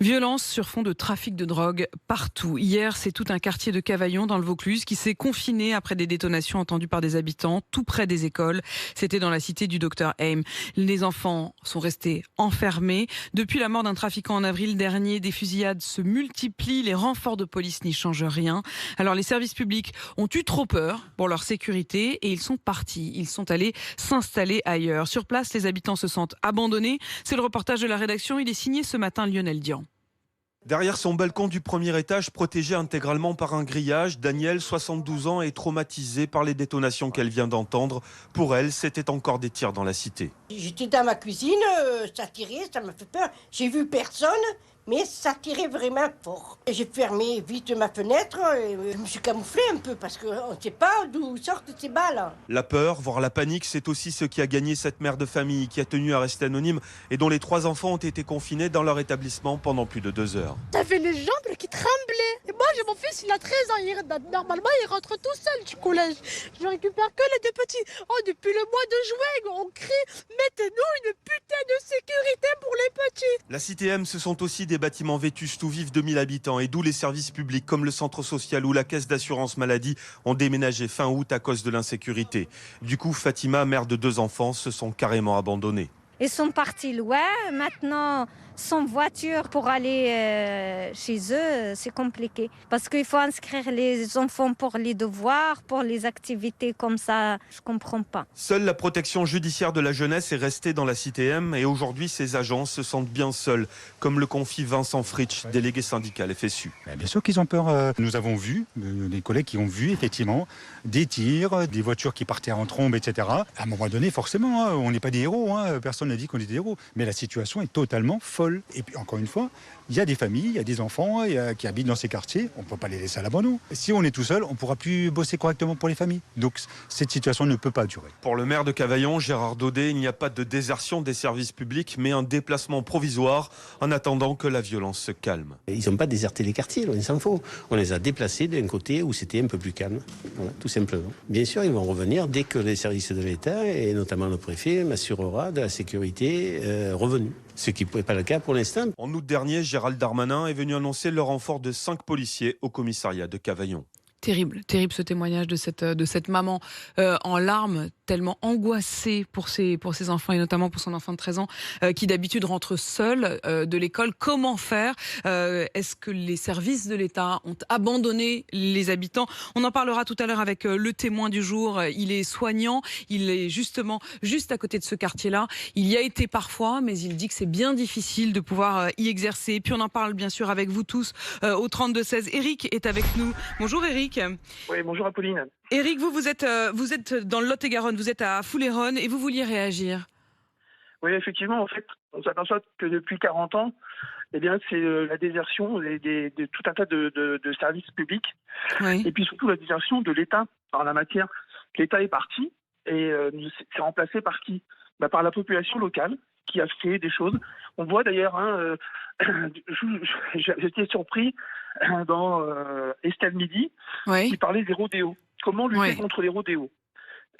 Violence sur fond de trafic de drogue partout. Hier, c'est tout un quartier de Cavaillon dans le Vaucluse qui s'est confiné après des détonations entendues par des habitants tout près des écoles. C'était dans la cité du Dr Aim. Les enfants sont restés enfermés. Depuis la mort d'un trafiquant en avril dernier, des fusillades se multiplient. Les renforts de police n'y changent rien. Alors les services publics ont eu trop peur pour leur sécurité et ils sont partis. Ils sont allés s'installer ailleurs. Sur place, les habitants se sentent abandonnés. C'est le reportage de la rédaction. Il est signé ce matin Lionel Dian. Derrière son balcon du premier étage, protégé intégralement par un grillage, Danielle, 72 ans, est traumatisée par les détonations qu'elle vient d'entendre. Pour elle, c'était encore des tirs dans la cité. J'étais dans ma cuisine, ça tirait, ça m'a fait peur. J'ai vu personne, mais ça tirait vraiment fort. J'ai fermé vite ma fenêtre et je me suis camouflé un peu parce qu'on ne sait pas d'où sortent ces balles. La peur, voire la panique, c'est aussi ce qui a gagné cette mère de famille qui a tenu à rester anonyme et dont les 3 enfants ont été confinés dans leur établissement pendant plus de 2 heures. J'avais les jambes qui tremblaient. Et moi, j'ai mon fils, il a 13 ans. Normalement, il rentre tout seul du collège. Je récupère que les deux petits. Oh, depuis le mois de juin, on crie, mettez-nous une putain de sécurité pour les petits. La cité M, ce sont aussi des bâtiments vétustes où vivent 2000 habitants et d'où les services publics comme le centre social ou la caisse d'assurance maladie ont déménagé fin août à cause de l'insécurité. Du coup, Fatima, mère de 2 enfants, se sent carrément abandonnée. Ils sont partis loin. Maintenant, sans voiture pour aller chez eux, c'est compliqué. Parce qu'il faut inscrire les enfants pour les devoirs, pour les activités comme ça. Je comprends pas. Seule la protection judiciaire de la jeunesse est restée dans la cité M et aujourd'hui, ces agents se sentent bien seuls, comme le confie Vincent Fritsch, délégué syndical FSU. Bien sûr qu'ils ont peur. Nous avons vu, des collègues qui ont vu effectivement des tirs, des voitures qui partaient en trombe, etc. À un moment donné, forcément, on n'est pas des héros. Personne n'a dit qu'on est des héros. Mais la situation est totalement folle. Et puis encore une fois, il y a des familles, il y a des enfants qui habitent dans ces quartiers. On ne peut pas les laisser à l'abandon. Si on est tout seul, on ne pourra plus bosser correctement pour les familles. Donc cette situation ne peut pas durer. Pour le maire de Cavaillon, Gérard Daudet, il n'y a pas de désertion des services publics, mais un déplacement provisoire en attendant que la violence se calme. Ils n'ont pas déserté les quartiers, loin s'en faut. On les a déplacés d'un côté où c'était un peu plus calme, voilà, tout simplement. Bien sûr, ils vont revenir dès que les services de l'État, et notamment le préfet, m'assurera de la sécurité revenue. Ce qui n'est pas le cas pour l'instant. En août dernier, Gérald Darmanin est venu annoncer le renfort de 5 policiers au commissariat de Cavaillon. Terrible ce témoignage de cette maman en larmes, tellement angoissée pour ses enfants et notamment pour son enfant de 13 ans qui d'habitude rentre seul de l'école. Comment faire ? Est-ce que les services de l'État ont abandonné les habitants ? On en parlera tout à l'heure avec le témoin du jour. Il est soignant, il est justement juste à côté de ce quartier-là. Il y a été parfois, mais il dit que c'est bien difficile de pouvoir y exercer. Puis on en parle bien sûr avec vous tous au 32-16. Eric est avec nous. Bonjour Eric. Oui, bonjour Apolline. Éric, vous êtes dans le Lot-et-Garonne, vous êtes à Foulayronne et vous vouliez réagir. Oui, effectivement, en fait, on s'aperçoit que depuis 40 ans, eh bien, c'est la désertion de tout un tas de services publics, Oui. et puis surtout la désertion de l'État en la matière. L'État est parti et c'est remplacé par qui ? Par la population locale qui a fait des choses. On voit d'ailleurs, j'étais surpris dans Estelle Midi, Oui. qui parlait des rodéos. Comment lutter contre les rodéos ?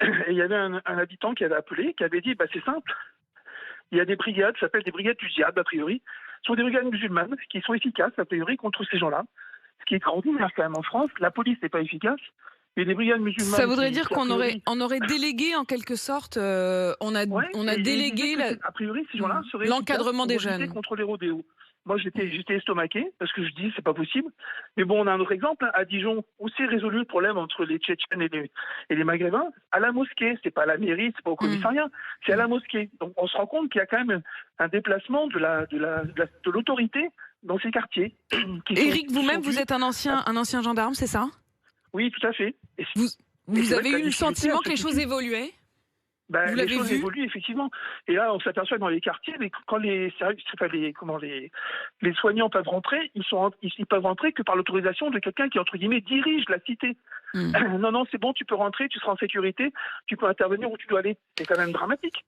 Et il y avait un habitant qui avait appelé, qui avait dit, c'est simple, il y a des brigades, ça s'appelle des brigades du djihad, a priori, ce sont des brigades musulmanes qui sont efficaces, a priori, contre ces gens-là. Ce qui est extraordinaire quand même en France, la police n'est pas efficace. Et des brigades musulmanes. Ça voudrait dire qu'on aurait délégué en quelque sorte, on a délégué a priori, ces gens-là seraient l'encadrement des jeunes contre les rodéos. Moi, j'étais estomaqué parce que je dis c'est pas possible. Mais bon, on a un autre exemple à Dijon où c'est résolu le problème entre les Tchétchènes et les Maghrébins à la mosquée. C'est pas à la mairie, c'est pas au commissariat, c'est à la mosquée. Donc on se rend compte qu'il y a quand même un déplacement de l'autorité dans ces quartiers. Éric, vous-même, vous êtes un ancien gendarme, c'est ça ? Oui, tout à fait. Vous avez eu le sentiment que les choses évoluaient ? Vous les l'avez choses vu ? évoluent effectivement. Et là, on s'aperçoit dans les quartiers, mais quand les soignants peuvent rentrer, ils peuvent rentrer que par l'autorisation de quelqu'un qui, entre guillemets, dirige la cité. Non, c'est bon, tu peux rentrer, tu seras en sécurité, tu peux intervenir où tu dois aller. C'est quand même dramatique.